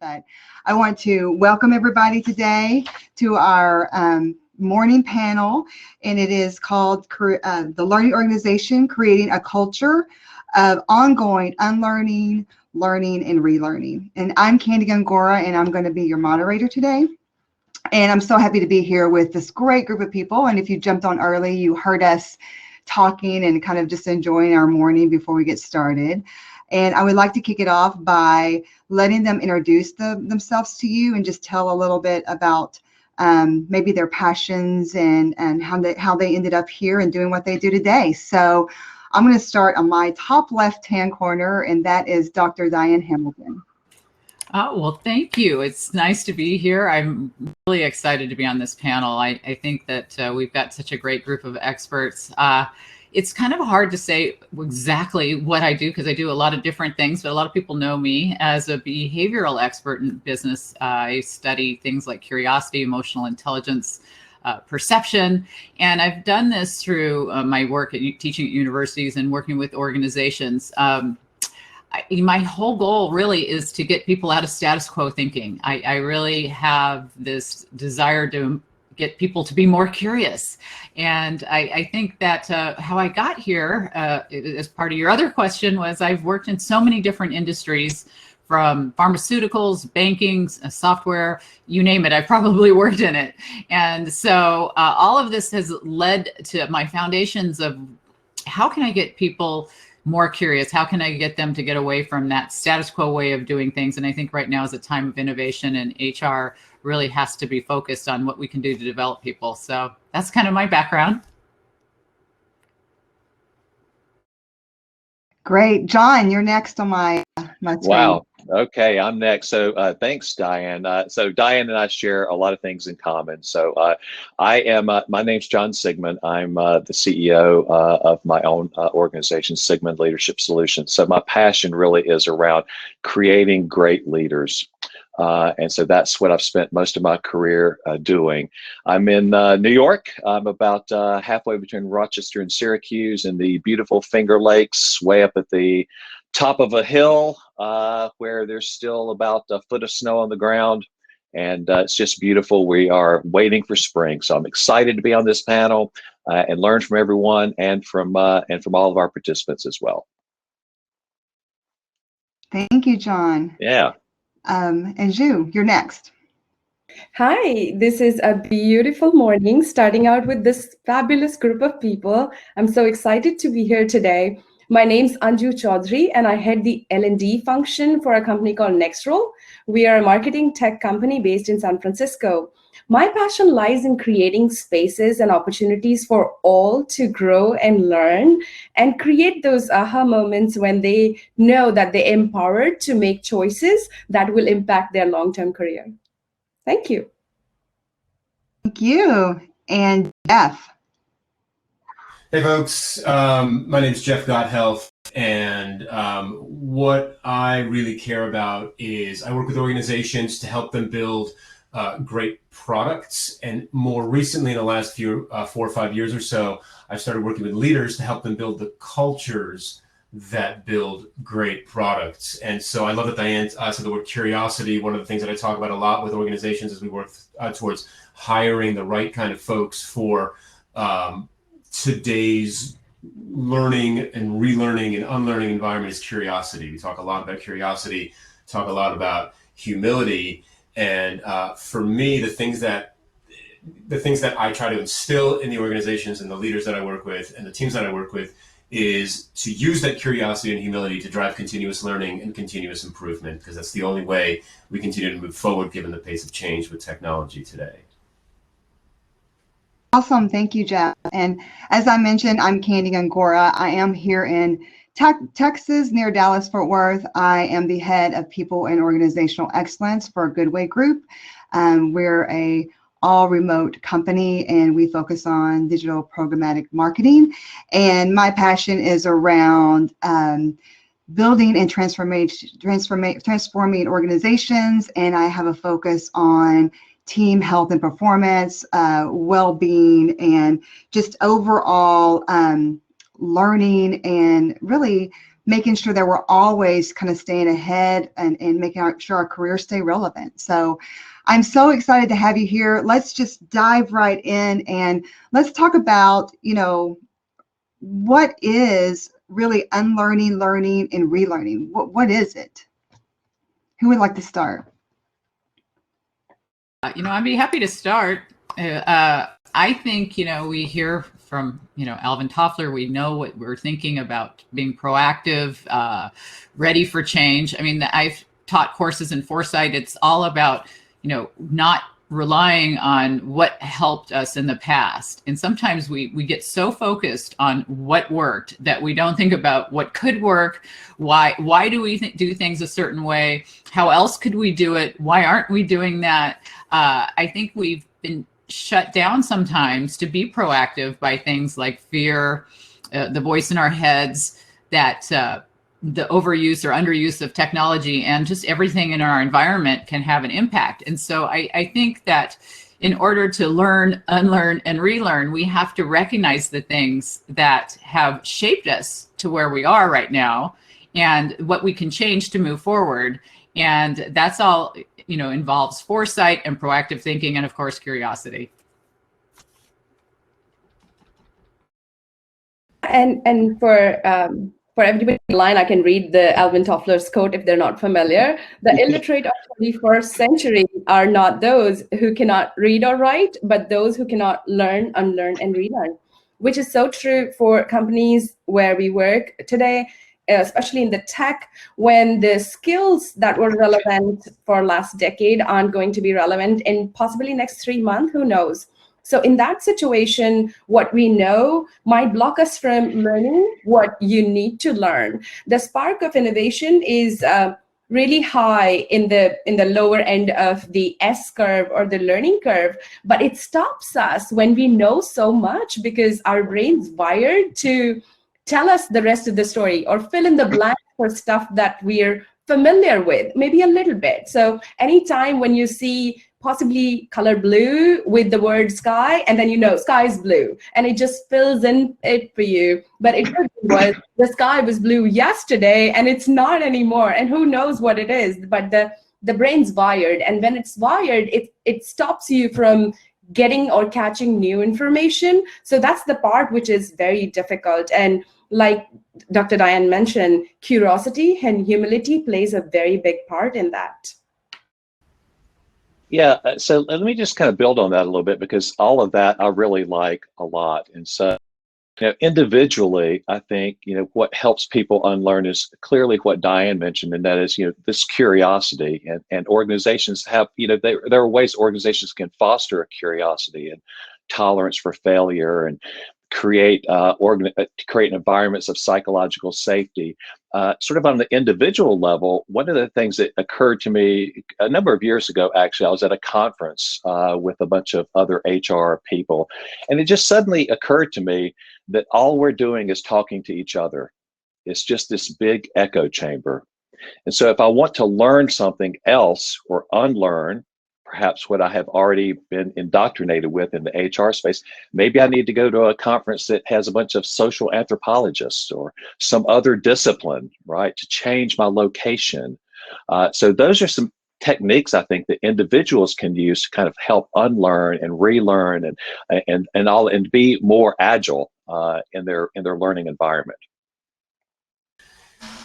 But I want to welcome everybody today to our morning panel, and it is called the Learning Organization, Creating a Culture of Ongoing Unlearning, Learning, and Relearning. And I'm Kandi Gongora, and I'm going to be your moderator today. And I'm so happy to be here with this great group of people. And if you jumped on early, you heard us talking and kind of just enjoying our morning before we get started. And I would like to kick it off by letting them introduce themselves to you and just tell a little bit about maybe their passions and how they ended up here and doing what they do today. So I'm going to start on my top left-hand corner, and that is Dr. Diane Hamilton. Oh, well, thank you. It's nice to be here. I'm really excited to be on this panel. I think that we've got such a great group of experts. It's kind of hard to say exactly what I do because I do a lot of different things, but a lot of people know me as a behavioral expert in business. I study things like curiosity, emotional intelligence, perception, and I've done this through my work at teaching at universities and working with organizations. My whole goal really is to get people out of status quo thinking. I really have this desire to get people to be more curious. And I think that how I got here, as part of your other question, was I've worked in so many different industries, from pharmaceuticals, banking, software, you name it, I've probably worked in it. And so all of this has led to my foundations of how can I get people more curious? How can I get them to get away from that status quo way of doing things? And I think right now is a time of innovation, and HR really has to be focused on what we can do to develop people. So that's kind of my background. Great. John, you're next on my screen. Wow. Okay, I'm next. So thanks, Diane. So Diane and I share a lot of things in common. So I am, my name's John Sigmon. I'm the CEO of my own organization, Sigmon Leadership Solutions. So my passion really is around creating great leaders. And so that's what I've spent most of my career doing. I'm in New York. I'm about halfway between Rochester and Syracuse in the beautiful Finger Lakes, way up at the top of a hill where there's still about a foot of snow on the ground. And it's just beautiful. We are waiting for spring. So I'm excited to be on this panel and learn from everyone and from all of our participants as well. Thank you, John. Yeah. Anju, you're next. Hi, this is a beautiful morning, starting out with this fabulous group of people. I'm so excited to be here today. My name's Anju Choudhary, and I head the L&D function for a company called NextRoll. We are a marketing tech company based in San Francisco. My passion lies in creating spaces and opportunities for all to grow and learn and create those aha moments when they know that they're empowered to make choices that will impact their long-term career. Thank you. Thank you. And Jeff. Hey folks, my name is Jeff Gothelf, and what I really care about is I work with organizations to help them build great products, and more recently in the last 4 or 5 years or so, I've started working with leaders to help them build the cultures that build great products. And so I love that Diane said the word curiosity. One of the things that I talk about a lot with organizations as we work towards hiring the right kind of folks for today's learning and relearning and unlearning environment is curiosity. We talk a lot about curiosity, talk a lot about humility, and for me, the things that I try to instill in the organizations and the leaders that I work with and the teams that I work with is to use that curiosity and humility to drive continuous learning and continuous improvement, because that's the only way we continue to move forward given the pace of change with technology today. Awesome. Thank you, Jeff. And as I mentioned, I'm Kandi Gongora. I am here in Texas, near Dallas-Fort Worth. I am the head of People and Organizational Excellence for Goodway Group. We're a all-remote company, and we focus on digital programmatic marketing. And my passion is around building and transforming organizations, and I have a focus on team health and performance, well-being, and just overall learning and really making sure that we're always kind of staying ahead and making sure our careers stay relevant. So I'm so excited to have you here. Let's just dive right in and let's talk about, what is really unlearning, learning, and relearning? What is it? Who would like to start? I'd be happy to start. I think, we hear from, Alvin Toffler, we know what we're thinking about being proactive, ready for change. I mean, I've taught courses in foresight. It's all about, not relying on what helped us in the past. And sometimes we get so focused on what worked that we don't think about what could work. Why do we do things a certain way? How else could we do it? Why aren't we doing that? I think we've been shut down sometimes to be proactive by things like fear, the voice in our heads, that the overuse or underuse of technology and just everything in our environment can have an impact. And so I think that in order to learn, unlearn, and relearn, we have to recognize the things that have shaped us to where we are right now and what we can change to move forward. And that's all, involves foresight and proactive thinking, and of course, curiosity. And for everybody online, I can read the Alvin Toffler's quote if they're not familiar. The illiterate of 21st century are not those who cannot read or write, but those who cannot learn, unlearn, and relearn, which is so true for companies where we work today, especially in the tech, when the skills that were relevant for last decade aren't going to be relevant in possibly next 3 months, who knows? So in that situation, what we know might block us from learning what you need to learn. The spark of innovation is really high in the lower end of the S curve or the learning curve, but it stops us when we know so much because our brain's wired to tell us the rest of the story or fill in the blank for stuff that we're familiar with, maybe a little bit. So anytime when you see possibly color blue with the word sky, and then sky is blue, and it just fills in it for you. But it was the sky was blue yesterday, and it's not anymore. And who knows what it is? But the brain's wired, and when it's wired, it stops you from getting or catching new information. So that's the part which is very difficult. And like Dr. Diane mentioned, curiosity and humility plays a very big part in that. Yeah, so let me just kind of build on that a little bit, because all of that I really like a lot. And so, individually, I think, what helps people unlearn is clearly what Diane mentioned, and that is, this curiosity. And organizations have, there are ways organizations can foster a curiosity and tolerance for failure and create environments of psychological safety. Sort of on the individual level, one of the things that occurred to me a number of years ago, actually, I was at a conference with a bunch of other HR people, and it just suddenly occurred to me that all we're doing is talking to each other. It's just this big echo chamber. And so if I want to learn something else or unlearn, perhaps what I have already been indoctrinated with in the HR space, maybe I need to go to a conference that has a bunch of social anthropologists or some other discipline, right, to change my location. So those are some techniques I think that individuals can use to kind of help unlearn and relearn and be more agile in their learning environment.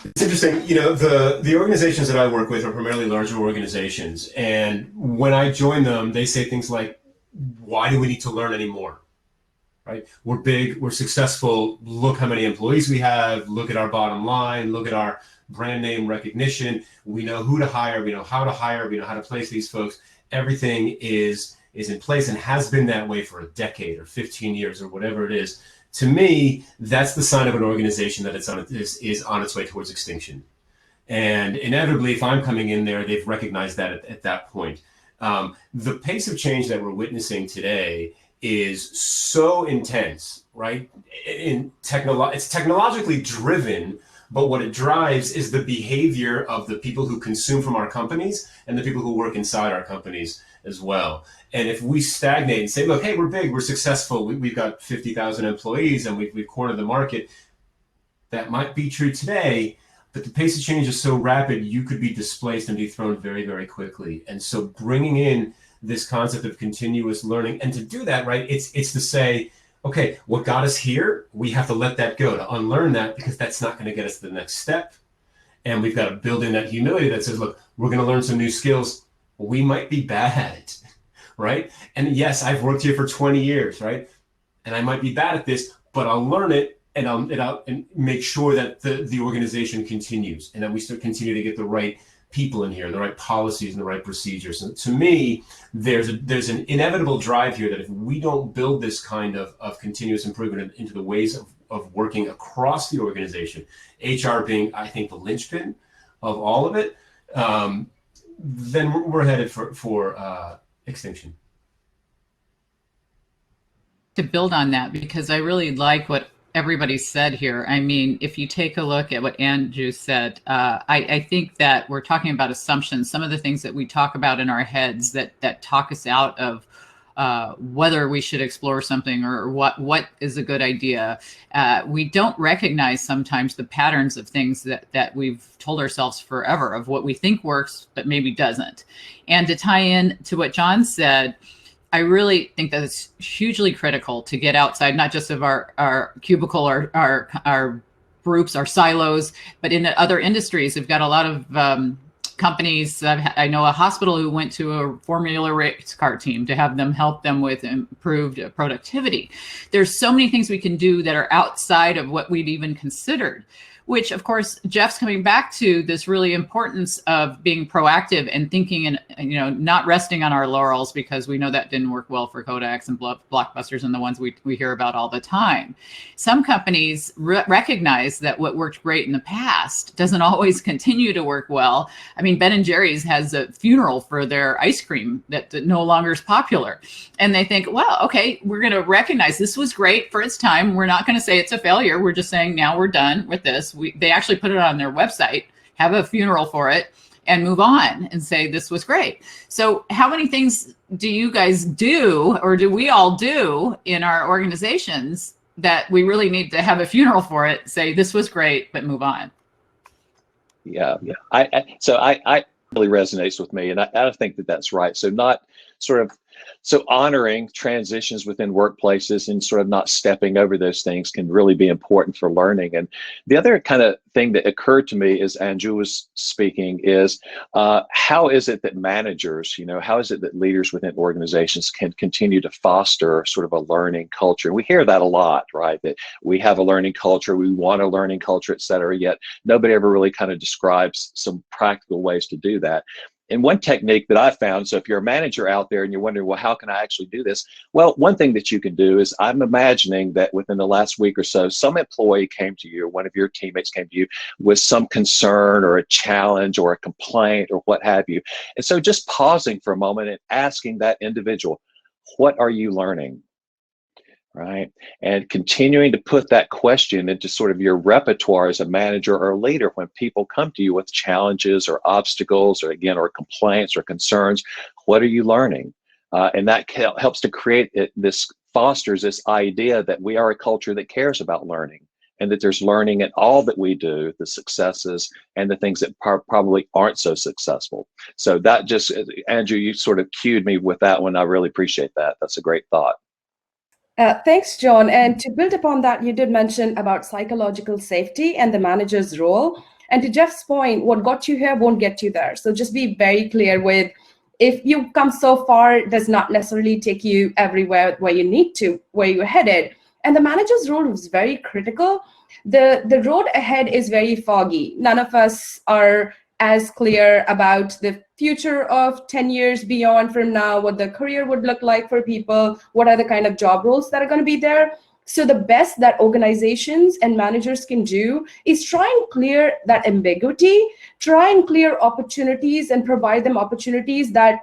It's interesting, the organizations that I work with are primarily larger organizations. And when I join them, they say things like, why do we need to learn anymore? Right? We're big, we're successful. Look how many employees we have. Look at our bottom line. Look at our brand name recognition. We know who to hire. We know how to hire. We know how to place these folks. Everything is in place and has been that way for a decade or 15 years or whatever it is. To me, that's the sign of an organization that is on its way towards extinction. And inevitably, if I'm coming in there, they've recognized that at that point. The pace of change that we're witnessing today is so intense, right? It's technologically driven, but what it drives is the behavior of the people who consume from our companies and the people who work inside our companies as well. And if we stagnate and say, look, hey, we're big, we're successful, we've got 50,000 employees and we've cornered the market, that might be true today, but the pace of change is so rapid, you could be displaced and dethroned very, very quickly. And so bringing in this concept of continuous learning, and to do that, right, it's to say, okay, what got us here, we have to let that go, to unlearn that, because that's not going to get us to the next step. And we've got to build in that humility that says, look, we're going to learn some new skills. We might be bad at it, right? And yes, I've worked here for 20 years, right? And I might be bad at this, but I'll learn it, and I'll make sure that the organization continues, and that we still continue to get the right people in here, and the right policies and the right procedures. And to me, there's an inevitable drive here that if we don't build this kind of continuous improvement into the ways of working across the organization, HR being, I think, the linchpin of all of it, then we're headed for extinction. To build on that, because I really like what everybody said here. I mean, if you take a look at what Anju said, I think that we're talking about assumptions, some of the things that we talk about in our heads that talk us out of whether we should explore something or what is a good idea. We don't recognize sometimes the patterns of things that we've told ourselves forever of what we think works, but maybe doesn't. And to tie in to what John said, I really think that it's hugely critical to get outside, not just of our cubicle, our groups, our silos, but in other industries. We've got a lot of companies. I know a hospital who went to a formula race car team to have them help them with improved productivity. There's so many things we can do that are outside of what we've even considered, which of course, Jeff's coming back to this really importance of being proactive and thinking and, not resting on our laurels, because we know that didn't work well for Kodaks and Blockbusters and the ones we hear about all the time. Some companies recognize that what worked great in the past doesn't always continue to work well. I mean, Ben & Jerry's has a funeral for their ice cream that no longer is popular. And they think, well, okay, we're going to recognize this was great for its time. We're not going to say it's a failure. We're just saying now we're done with this. They actually put it on their website, have a funeral for it, and move on and say this was great. So how many things do you guys do, or do we all do in our organizations that we really need to have a funeral for it, say this was great, but move on? Yeah. I really resonates with me, and I think that's right. So not sort of, so honoring transitions within workplaces and sort of not stepping over those things can really be important for learning. And the other kind of thing that occurred to me as Anju was speaking is how is it that managers, how is it that leaders within organizations can continue to foster sort of a learning culture? And we hear that a lot, right? That we have a learning culture, we want a learning culture, et cetera, yet nobody ever really kind of describes some practical ways to do that. And one technique that I found, so if you're a manager out there and you're wondering, well, how can I actually do this? Well, one thing that you can do is, I'm imagining that within the last week or so, some employee came to you, or one of your teammates came to you with some concern or a challenge or a complaint or what have you. And so just pausing for a moment and asking that individual, what are you learning? Right? And continuing to put that question into sort of your repertoire as a manager or a leader when people come to you with challenges or obstacles or complaints or concerns. What are you learning? And that helps to create fosters this idea that we are a culture that cares about learning, and that there's learning in all that we do, the successes and the things that probably aren't so successful. So that just, Anju, you sort of cued me with that one. I really appreciate that. That's a great thought. Thanks, John. And to build upon that, you did mention about psychological safety and the manager's role. And to Jeff's point, what got you here won't get you there. So just be very clear with, if you come so far, it does not necessarily take you everywhere where you need to, where you're headed. And the manager's role is very critical. The road ahead is very foggy. None of us are as clear about the future of 10 years beyond from now, what the career would look like for people, what are the kind of job roles that are going to be there. So the best that organizations and managers can do is try and clear that ambiguity, try and clear opportunities and provide them opportunities that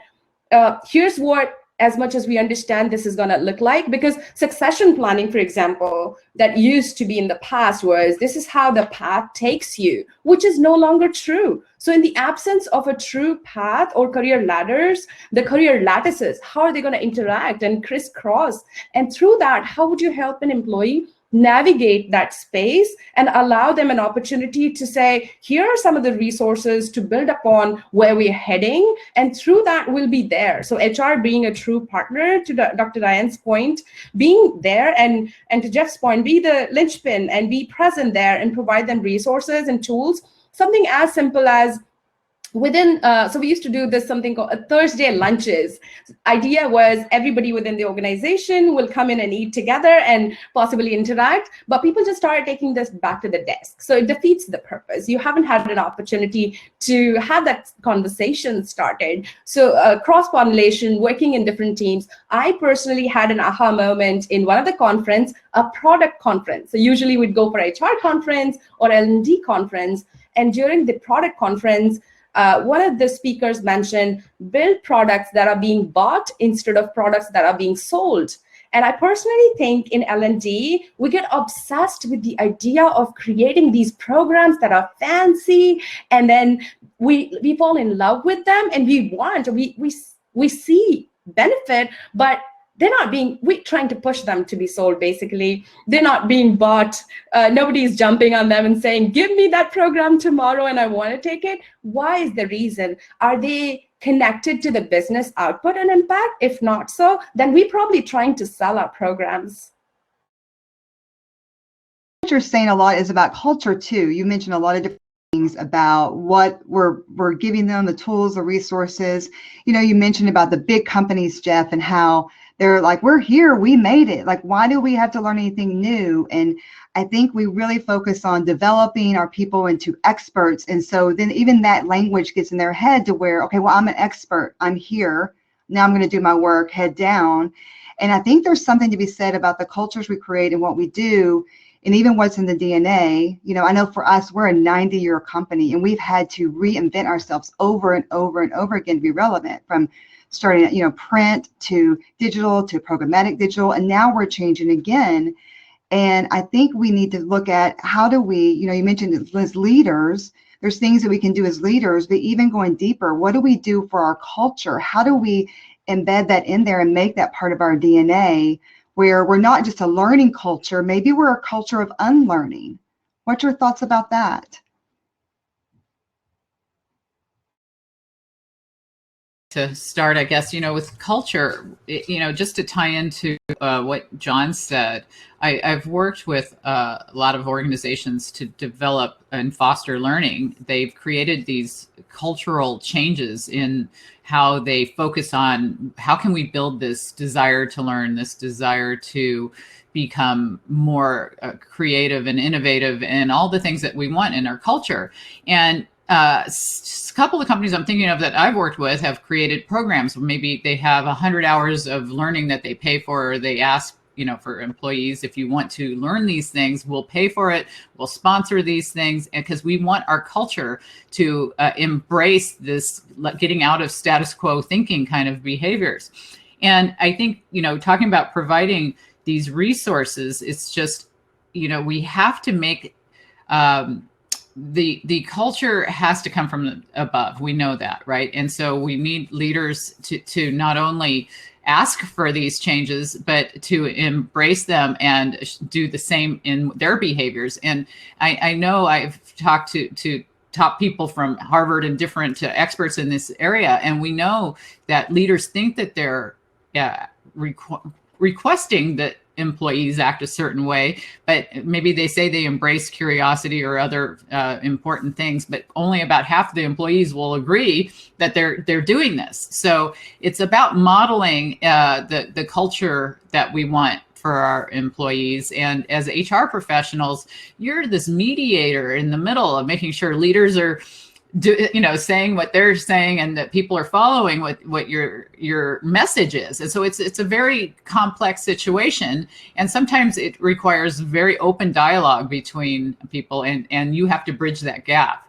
here's what, as much as we understand this is going to look like, because succession planning, for example, that used to be in the past was, this is how the path takes you, which is no longer true. So in the absence of a true path or career ladders, the career lattices, how are they going to interact and crisscross? And through that, how would you help an employee navigate that space and allow them an opportunity to say, here are some of the resources to build upon where we're heading, and through that we'll be there. So HR being a true partner, to Dr. Diane's point, being there, and to Jeff's point, be the linchpin and be present there and provide them resources and tools. Something as simple as within, so we used to do this, something called Thursday lunches. Idea was everybody within the organization will come in and eat together and possibly interact, but people just started taking this back to the desk. So it defeats the purpose. You haven't had an opportunity to have that conversation started. So cross-pollination, working in different teams. I personally had an aha moment in one of the conference, a product conference. So usually we'd go for HR conference or L&D conference, and during the product conference, one of the speakers mentioned, build products that are being bought instead of products that are being sold. And I personally think in L&D, we get obsessed with the idea of creating these programs that are fancy, and then we fall in love with them, and we see benefit, but they're not being, we're trying to push them to be sold, basically. They're not being bought. Nobody's jumping on them and saying, give me that program tomorrow and I want to take it. Why is the reason? Are they connected to the business output and impact? If not so, then we're probably trying to sell our programs. What you're saying a lot is about culture too. You mentioned a lot of different things about what we're giving them, the tools, the resources. You know, you mentioned about the big companies, Jeff, and how they're like, we're here, we made it. Like, why do we have to learn anything new? And I think we really focus on developing our people into experts. And so then even that language gets in their head to where, okay, well, I'm an expert, I'm here, now I'm going to do my work, head down. And I think there's something to be said about the cultures we create and what we do, and even what's in the DNA. You know, I know for us, we're a 90-year company, and we've had to reinvent ourselves over and over and over again to be relevant, from starting at, you know, print to digital to programmatic digital, and now we're changing again. And I think we need to look at how do we, you know, you mentioned as leaders, there's things that we can do as leaders, but even going deeper, what do we do for our culture? How do we embed that in there and make that part of our DNA, where we're not just a learning culture, maybe we're a culture of unlearning? What's your thoughts about that? To start, I guess, you know, with culture, you know, just to tie into what John said, I've worked with a lot of organizations to develop and foster learning. They've created these cultural changes in how they focus on how can we build this desire to learn, this desire to become more creative and innovative, and all the things that we want in our culture. And a couple of companies I'm thinking of that I've worked with have created programs. Maybe they have 100 hours of learning that they pay for, or they ask, you know, for employees, if you want to learn these things, we'll pay for it, we'll sponsor these things, and because we want our culture to embrace this getting out of status quo thinking kind of behaviors. And I think, you know, talking about providing these resources, it's just, you know, we have to make the culture has to come from above. We know that, right? And so we need leaders to not only ask for these changes, but to embrace them and do the same in their behaviors. And I know I've talked to top people from Harvard and different experts in this area, and we know that leaders think that they're requesting that employees act a certain way, but maybe they say they embrace curiosity or other important things, but only about half of the employees will agree that they're doing this. So it's about modeling the culture that we want for our employees. And as HR professionals, you're this mediator in the middle of making sure leaders are saying what they're saying, and that people are following what your message is. And so it's a very complex situation, and sometimes it requires very open dialogue between people, and you have to bridge that gap.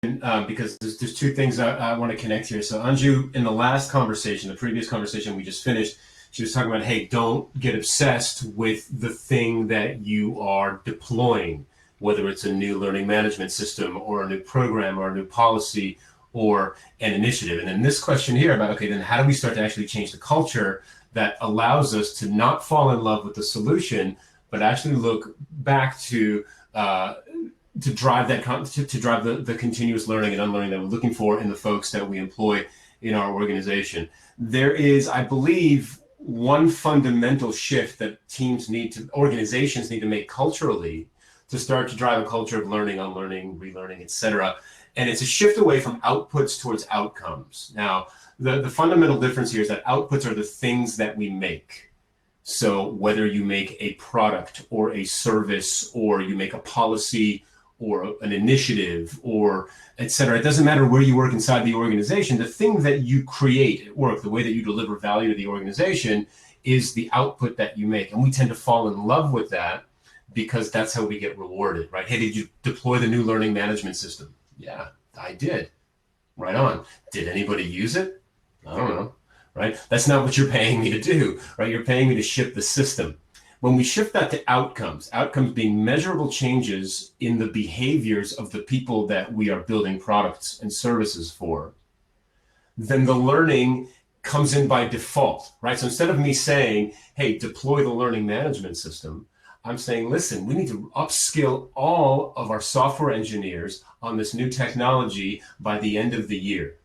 Because there's two things I want to connect here. So Anju, in the last conversation, the previous conversation we just finished, she was talking about, hey, don't get obsessed with the thing that you are deploying, whether it's a new learning management system or a new program or a new policy or an initiative. And then this question here about, okay, then how do we start to actually change the culture? that allows us to not fall in love with the solution, but actually look back to drive the continuous learning and unlearning that we're looking for in the folks that we employ in our organization. There is, I believe, one fundamental shift that organizations need to make culturally to start to drive a culture of learning, unlearning, relearning, etc. And it's a shift away from outputs towards outcomes. Now, the fundamental difference here is that outputs are the things that we make. So whether you make a product or a service, or you make a policy or an initiative or etc., it doesn't matter where you work inside the organization, the thing that you create at work, the way that you deliver value to the organization, is the output that you make. And we tend to fall in love with that because that's how we get rewarded, right? Hey, did you deploy the new learning management system? Yeah, I did. Right on. Did anybody use it? I don't know, right? That's not what you're paying me to do, right? You're paying me to ship the system. When we shift that to outcomes being measurable changes in the behaviors of the people that we are building products and services for, then the learning comes in by default, right? So instead of me saying, hey, deploy the learning management system, I'm saying, listen, we need to upskill all of our software engineers on this new technology by the end of the year.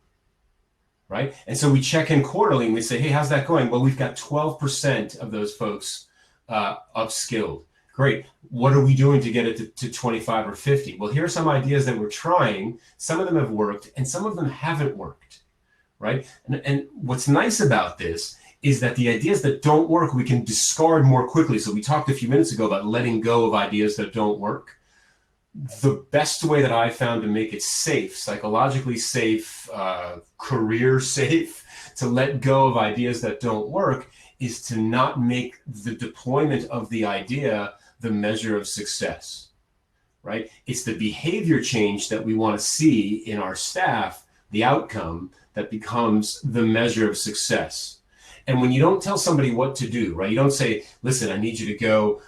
Right? And so we check in quarterly and we say, hey, how's that going? Well, we've got 12% of those folks upskilled. Great. What are we doing to get it to 25 or 50? Well, here are some ideas that we're trying. Some of them have worked and some of them haven't worked. Right? And what's nice about this is that the ideas that don't work, we can discard more quickly. So we talked a few minutes ago about letting go of ideas that don't work. The best way that I found to make it safe, psychologically safe, career safe, to let go of ideas that don't work is to not make the deployment of the idea the measure of success, right? It's the behavior change that we want to see in our staff, the outcome, that becomes the measure of success. And when you don't tell somebody what to do, right? You don't say, listen, I need you to go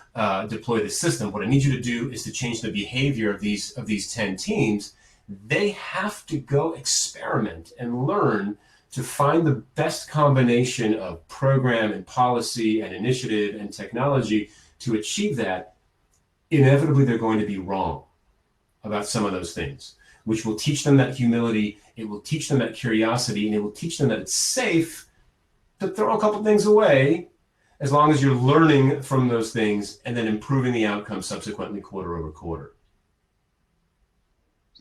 deploy the system. What I need you to do is to change the behavior of these 10 teams. They have to go experiment and learn to find the best combination of program and policy and initiative and technology to achieve that. Inevitably, they're going to be wrong about some of those things, which will teach them that humility. It will teach them that curiosity, and it will teach them that it's safe to throw a couple things away, as long as you're learning from those things and then improving the outcome subsequently quarter over quarter.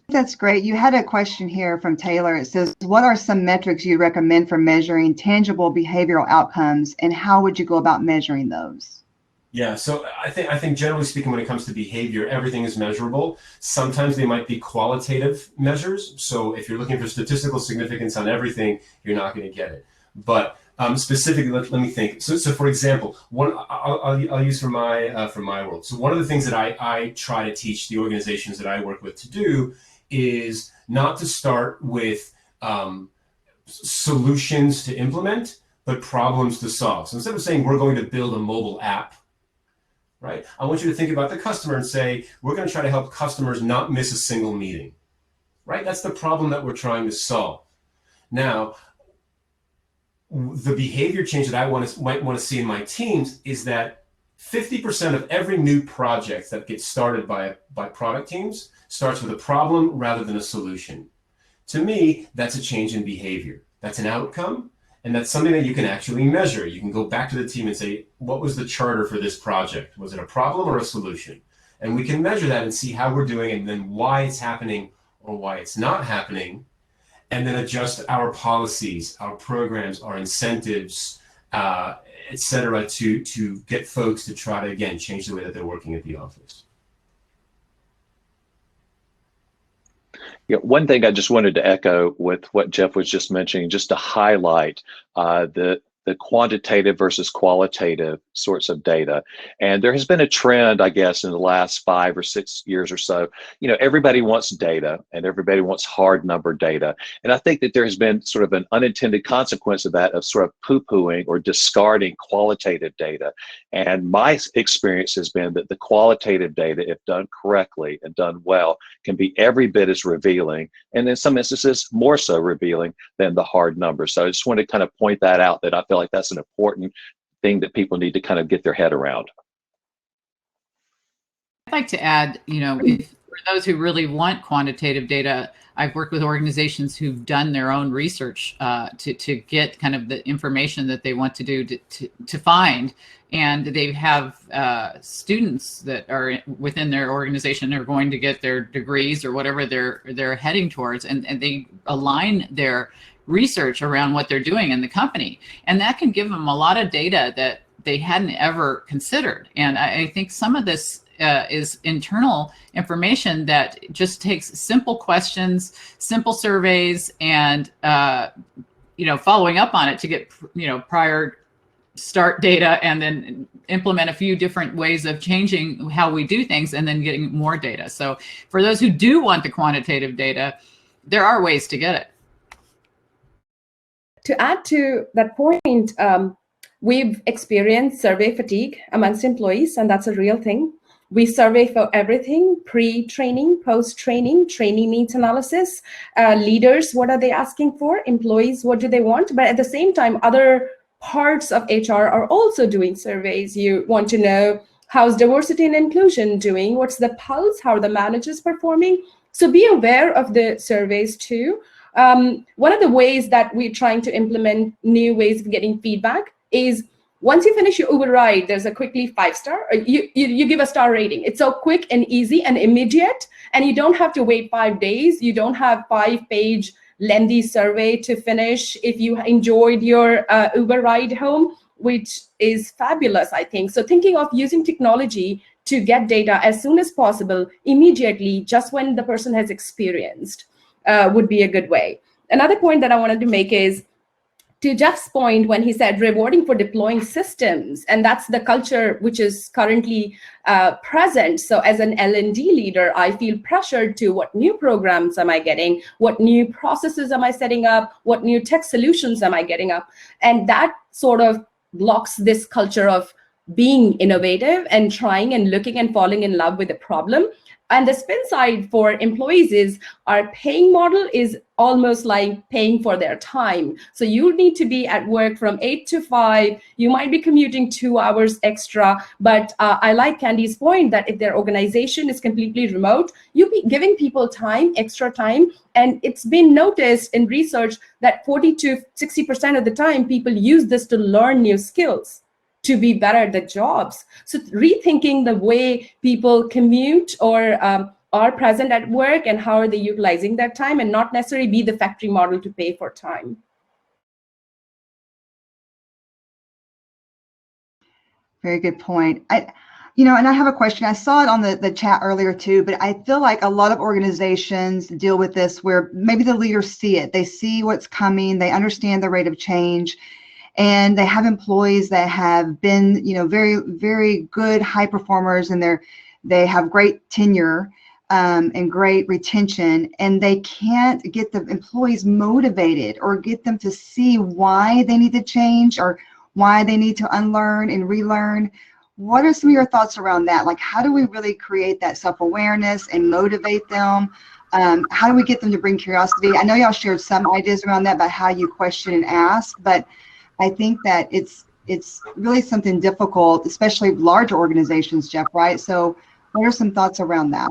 That's great. You had a question here from Taylor. It says, what are some metrics you recommend for measuring tangible behavioral outcomes, and how would you go about measuring those? Yeah, so I think generally speaking, when it comes to behavior, everything is measurable. Sometimes they might be qualitative measures. So if you're looking for statistical significance on everything, you're not going to get it. But specifically, let me think. So for example, I'll use for my world. So one of the things that I try to teach the organizations that I work with to do is not to start with solutions to implement, but problems to solve. So instead of saying we're going to build a mobile app, right? I want you to think about the customer and say, we're going to try to help customers not miss a single meeting, right? That's the problem that we're trying to solve. Now, the behavior change that I might want to see in my teams is that 50% of every new project that gets started by product teams starts with a problem rather than a solution. To me, that's a change in behavior. That's an outcome, and that's something that you can actually measure. You can go back to the team and say, what was the charter for this project? Was it a problem or a solution? And we can measure that and see how we're doing and then why it's happening or why it's not happening, and then adjust our policies, our programs, our incentives, et cetera, to get folks to try to, again, change the way that they're working at the office. Yeah, one thing I just wanted to echo with what Jeff was just mentioning, just to highlight the quantitative versus qualitative sorts of data. And there has been a trend, I guess, in the last 5 or 6 years or so. You know, everybody wants data and everybody wants hard number data. And I think that there has been sort of an unintended consequence of that, of sort of poo-pooing or discarding qualitative data. And my experience has been that the qualitative data, if done correctly and done well, can be every bit as revealing, and in some instances more so revealing than the hard numbers. So I just want to kind of point that out, that I felt feel like that's an important thing that people need to kind of get their head around. I'd like to add, if for those who really want quantitative data, I've worked with organizations who've done their own research to get kind of the information that they want to do to find. And they have students that are within their organization are going to get their degrees or whatever they're heading towards, and they align their research around what they're doing in the company. And that can give them a lot of data that they hadn't ever considered. And I think some of this is internal information that just takes simple questions, simple surveys, and following up on it to get prior start data, and then implement a few different ways of changing how we do things, and then getting more data. So for those who do want the quantitative data, there are ways to get it. To add to that point, we've experienced survey fatigue amongst employees, and that's a real thing. We survey for everything: pre-training, post-training, training needs analysis, leaders, what are they asking for, employees, what do they want? But at the same time, other parts of HR are also doing surveys. You want to know, how's diversity and inclusion doing? What's the pulse? How are the managers performing? So be aware of the surveys too. One of the ways that we're trying to implement new ways of getting feedback is, once you finish your Uber ride, there's a quickly 5-star, you give a star rating. It's so quick and easy and immediate, and you don't have to wait 5 days. You don't have 5-page lengthy survey to finish if you enjoyed your Uber ride home, which is fabulous, I think. So thinking of using technology to get data as soon as possible, immediately, just when the person has experienced, would be a good way. Another point that I wanted to make is, to Jeff's point when he said rewarding for deploying systems, and that's the culture which is currently present. So as an L&D leader, I feel pressured to, what new programs am I getting? What new processes am I setting up? What new tech solutions am I getting up? And that sort of blocks this culture of being innovative and trying and looking and falling in love with the problem. And the spin side for employees is, our paying model is almost like paying for their time. So you need to be at work from 8 to 5. You might be commuting 2 hours extra, but I like Kandi's point that if their organization is completely remote, you'll be giving people time, extra time. And it's been noticed in research that 40 to 60% of the time, people use this to learn new skills, to be better at the jobs. So rethinking the way people commute or are present at work, and how are they utilizing that time, and not necessarily be the factory model to pay for time. Very good point. And I have a question. I saw it on the chat earlier too, but I feel like a lot of organizations deal with this where maybe the leaders see it. They see what's coming. They understand the rate of change. And they have employees that have been, very, very good high performers, and they have great tenure and great retention, and they can't get the employees motivated or get them to see why they need to change or why they need to unlearn and relearn. What are some of your thoughts around that? Like, how do we really create that self-awareness and motivate them? How do we get them to bring curiosity? I know y'all shared some ideas around that about how you question and ask, but I think that it's really something difficult, especially larger organizations, Jeff, right? So what are some thoughts around that?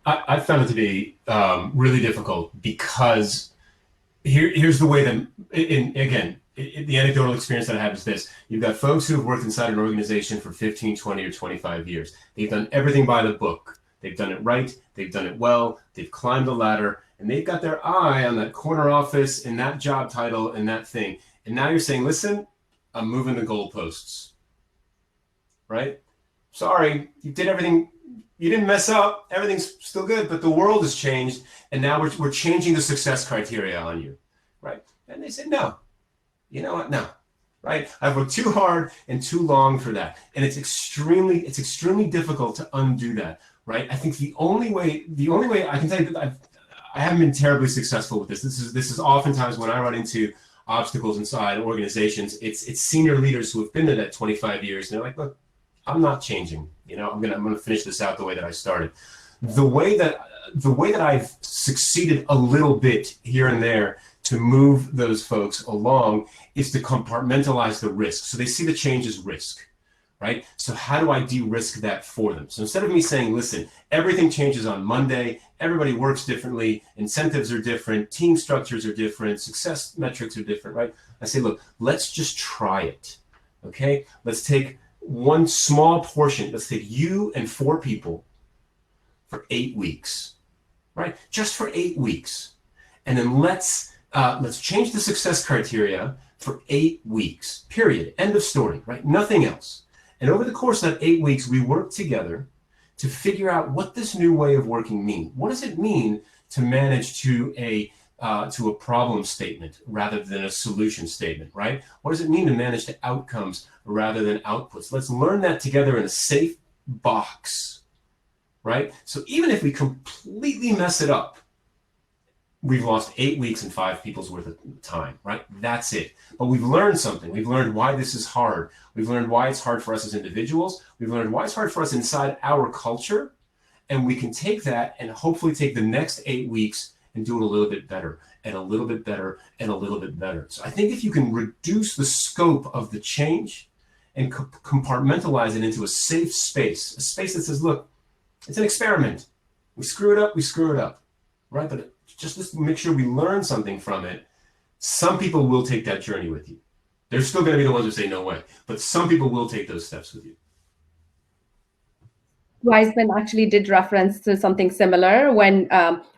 I found it to be really difficult, because here's the way that, the anecdotal experience that I have is this. You've got folks who have worked inside an organization for 15, 20, or 25 years. They've done everything by the book. They've done it right. They've done it well. They've climbed the ladder, and they've got their eye on that corner office and that job title and that thing. And now you're saying, listen, I'm moving the goalposts, right? Sorry, you did everything. You didn't mess up. Everything's still good, but the world has changed, and now we're changing the success criteria on you, right? And they said, no, you know what? No, right? I've worked too hard and too long for that, and it's extremely difficult to undo that, right? I think the only way I can tell you that I haven't been terribly successful with this. This is oftentimes when I run into obstacles inside organizations, it's senior leaders who have been there that 25 years, and they're like, look, I'm not changing. I'm gonna finish this out the way that I started. The way that I've succeeded a little bit here and there to move those folks along is to compartmentalize the risk. So they see the change as risk, right? So how do I de-risk that for them? So instead of me saying, listen, everything changes on Monday, everybody works differently, incentives are different, team structures are different, success metrics are different, right? I say, look, let's just try it, okay? Let's take one small portion. Let's take you and 4 people for 8 weeks, right? Just for 8 weeks. And then let's change the success criteria for 8 weeks, period. End of story, right? Nothing else. And over the course of that 8 weeks, we work together to figure out what this new way of working means. What does it mean to manage to a problem statement rather than a solution statement, right? What does it mean to manage to outcomes rather than outputs? Let's learn that together in a safe box, right? So even if we completely mess it up, we've lost 8 weeks and 5 people's worth of time, right? That's it. But we've learned something. We've learned why this is hard. We've learned why it's hard for us as individuals. We've learned why it's hard for us inside our culture. And we can take that and hopefully take the next 8 weeks and do it a little bit better and a little bit better and a little bit better. So I think if you can reduce the scope of the change and compartmentalize it into a safe space, a space that says, look, it's an experiment. We screw it up, right? But just let's make sure we learn something from it. Some people will take that journey with you. They're still going to be the ones who say no way, but some people will take those steps with you. Wiseman actually did reference to something similar when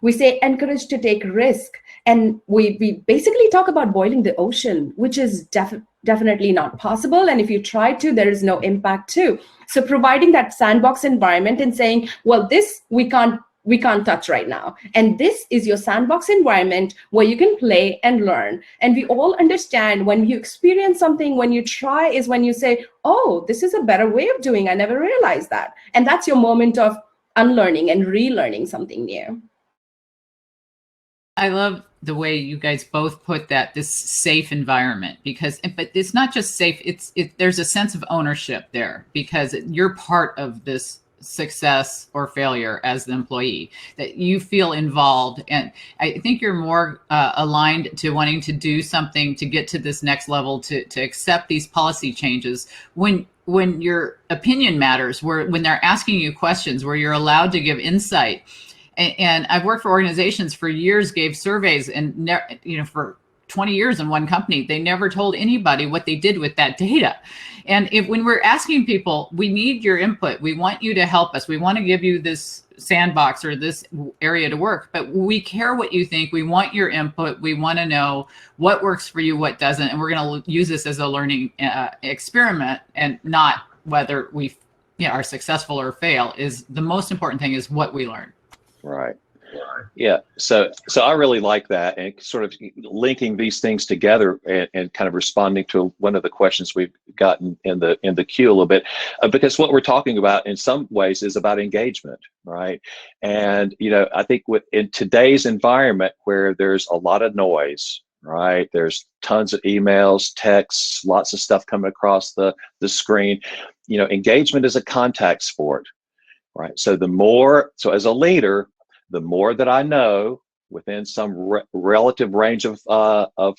we say encourage to take risk. And we basically talk about boiling the ocean, which is definitely not possible. And if you try to, there is no impact too. So providing that sandbox environment and saying, well, this we can't touch right now. And this is your sandbox environment where you can play and learn. And we all understand when you experience something, when you try is when you say, oh, this is a better way of doing. I never realized that. And that's your moment of unlearning and relearning something new. I love the way you guys both put that, this safe environment, but it's not just safe. There's a sense of ownership there because you're part of this success or failure as the employee, that you feel involved. And I think you're more aligned to wanting to do something to get to this next level, to accept these policy changes when your opinion matters, when they're asking you questions, where you're allowed to give insight. And I've worked for organizations for years, gave surveys, and for 20 years in one company, they never told anybody what they did with that data. And when we're asking people, we need your input, we want you to help us, we want to give you this sandbox or this area to work, but we care what you think, we want your input, we want to know what works for you, what doesn't, and we're going to use this as a learning experiment, and not whether we are successful or fail. Is the most important thing is what we learn. Right. Yeah. So I really like that, and sort of linking these things together and kind of responding to one of the questions we've gotten in the queue a little bit, because what we're talking about in some ways is about engagement, right? And I think in today's environment where there's a lot of noise, right? There's tons of emails, texts, lots of stuff coming across the screen. Engagement is a contact sport, right? So as a leader, the more that I know within some relative range of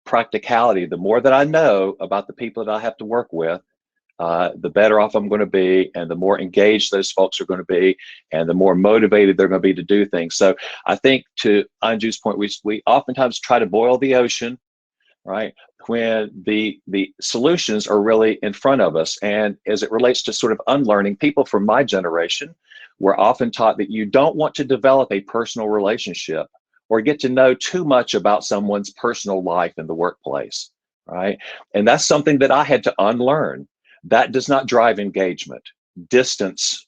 practicality, the more that I know about the people that I have to work with, the better off I'm going to be, and the more engaged those folks are going to be, and the more motivated they're going to be to do things. So I think, to Anju's point, we oftentimes try to boil the ocean, right, when the solutions are really in front of us. And as it relates to sort of unlearning, people from my generation were often taught that you don't want to develop a personal relationship or get to know too much about someone's personal life in the workplace, right? And that's something that I had to unlearn. That does not drive engagement. Distance,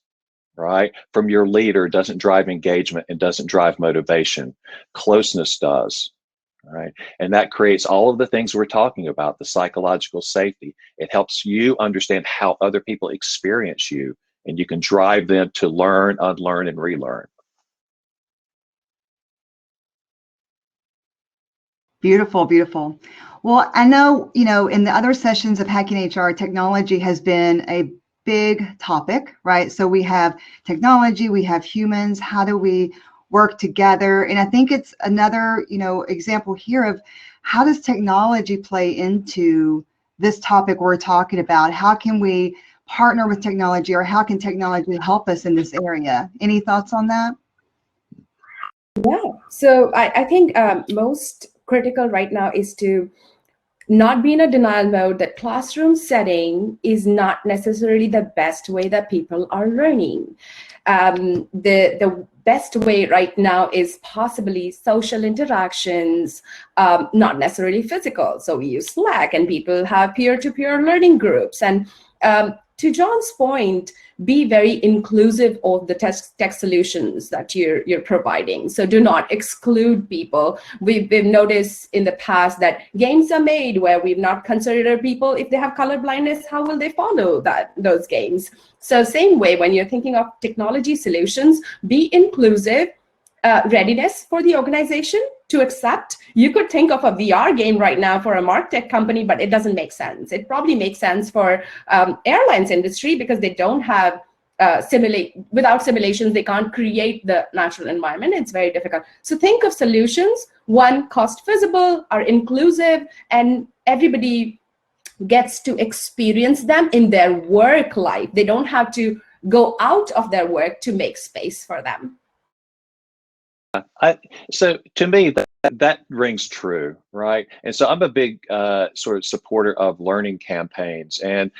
right, from your leader doesn't drive engagement and doesn't drive motivation. Closeness does. Right. And that creates all of the things we're talking about, the psychological safety. It helps you understand how other people experience you, and you can drive them to learn, unlearn, and relearn. Beautiful, beautiful. Well, I know, in the other sessions of Hacking HR, technology has been a big topic, right? So we have technology, we have humans. How do we work together. And I think it's another, example here of how does technology play into this topic we're talking about? How can we partner with technology, or how can technology help us in this area? Any thoughts on that? Yeah, so I think most critical right now is to not be in a denial mode that classroom setting is not necessarily the best way that people are learning. The best way right now is possibly social interactions, not necessarily physical. So we use Slack, and people have peer-to-peer learning groups. And to John's point, be very inclusive of the tech solutions that you're providing. So do not exclude people. We've noticed in the past that games are made where we've not considered people. If they have color blindness, how will they follow those games? So same way, when you're thinking of technology solutions, be inclusive. Readiness for the organization to accept. You could think of a VR game right now for a MarTech company, but it doesn't make sense. It probably makes sense for airlines industry because they don't have without simulations, they can't create the natural environment. It's very difficult. So think of solutions, one, cost feasible, are inclusive, and everybody gets to experience them in their work life. They don't have to go out of their work to make space for them. So to me, that rings true, right? And so I'm a big sort of supporter of learning campaigns. And,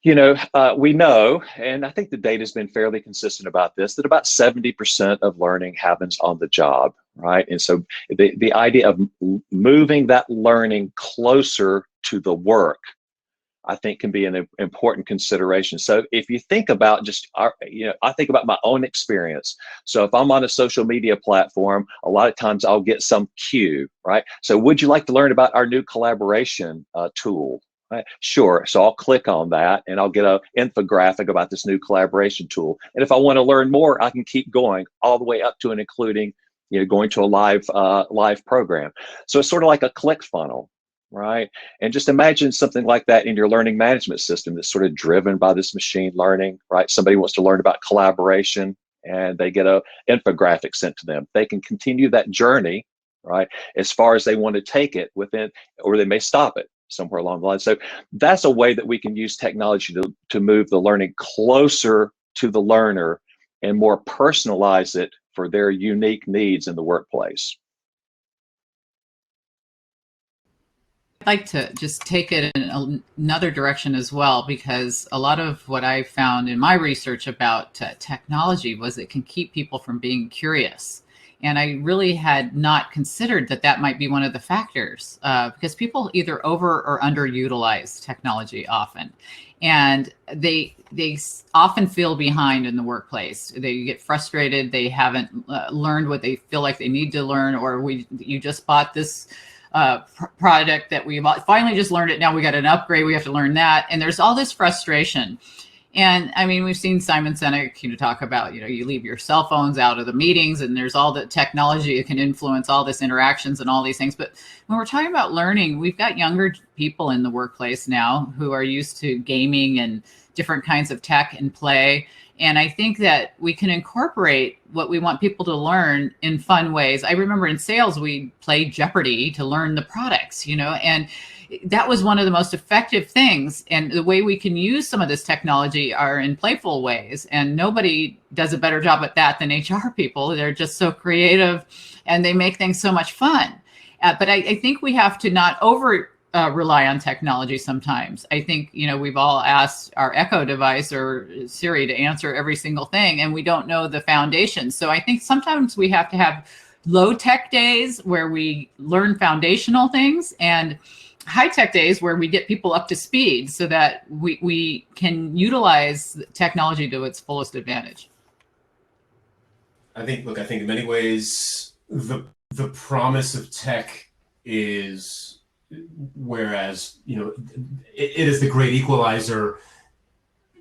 we know, and I think the data has been fairly consistent about this, that about 70% of learning happens on the job, right? And so the idea of moving that learning closer to the work, I think, can be an important consideration. So if you think about I think about my own experience. So if I'm on a social media platform, a lot of times I'll get some cue, right? So would you like to learn about our new collaboration tool? Right? Sure. So I'll click on that and I'll get an infographic about this new collaboration tool. And if I want to learn more, I can keep going all the way up to and including, going to a live program. So it's sort of like a click funnel. Right. And just imagine something like that in your learning management system that's sort of driven by this machine learning, right? Somebody wants to learn about collaboration and they get an infographic sent to them. They can continue that journey, right, as far as they want to take it within, or they may stop it somewhere along the line. So that's a way that we can use technology to move the learning closer to the learner and more personalize it for their unique needs in the workplace. I'd like to just take it in another direction as well, because a lot of what I found in my research about technology was it can keep people from being curious. And I really had not considered that might be one of the factors, because people either over or underutilize technology often. And they often feel behind in the workplace. They get frustrated. They haven't learned what they feel like they need to learn, or you just bought this product that we finally just learned it. Now we got an upgrade. We have to learn that. And there's all this frustration. And I mean, we've seen Simon Sinek, talk about, you leave your cell phones out of the meetings and there's all the technology that can influence all this interactions and all these things. But when we're talking about learning, we've got younger people in the workplace now who are used to gaming and different kinds of tech and play. And I think that we can incorporate what we want people to learn in fun ways. I remember in sales, we played Jeopardy to learn the products, and that was one of the most effective things. And the way we can use some of this technology are in playful ways. And nobody does a better job at that than HR people. They're just so creative and they make things so much fun. But I think we have to not rely on technology sometimes. I think, we've all asked our Echo device or Siri to answer every single thing, and we don't know the foundation. So I think sometimes we have to have low tech days where we learn foundational things, and high tech days where we get people up to speed so that we can utilize technology to its fullest advantage. I think in many ways, the promise of tech is, whereas, it is the great equalizer,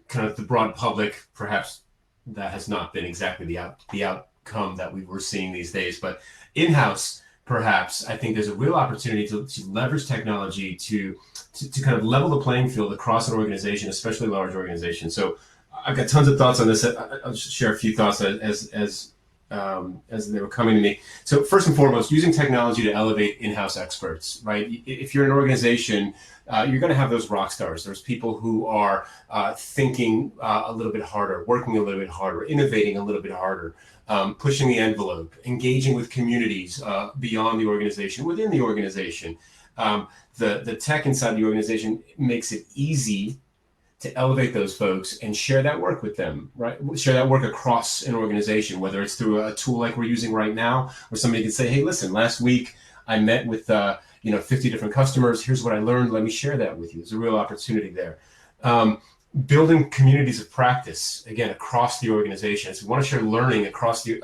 kind of the broad public, perhaps that has not been exactly the outcome that we were seeing these days, but in-house, perhaps, I think there's a real opportunity to leverage technology to kind of level the playing field across an organization, especially large organizations. So I've got tons of thoughts on this. I'll just share a few thoughts as as they were coming to me. So first and foremost, using technology to elevate in-house experts, right? If you're an organization, you're going to have those rock stars. There's people who are thinking a little bit harder, working a little bit harder, innovating a little bit harder, pushing the envelope, engaging with communities beyond the organization, within the organization. The tech inside the organization makes it easy to elevate those folks and share that work with them, right? Share that work across an organization, whether it's through a tool like we're using right now, where somebody can say, hey, listen, last week I met with 50 different customers. Here's what I learned. Let me share that with you. There's a real opportunity there. Building communities of practice, again, across the organization. So we want to share learning across an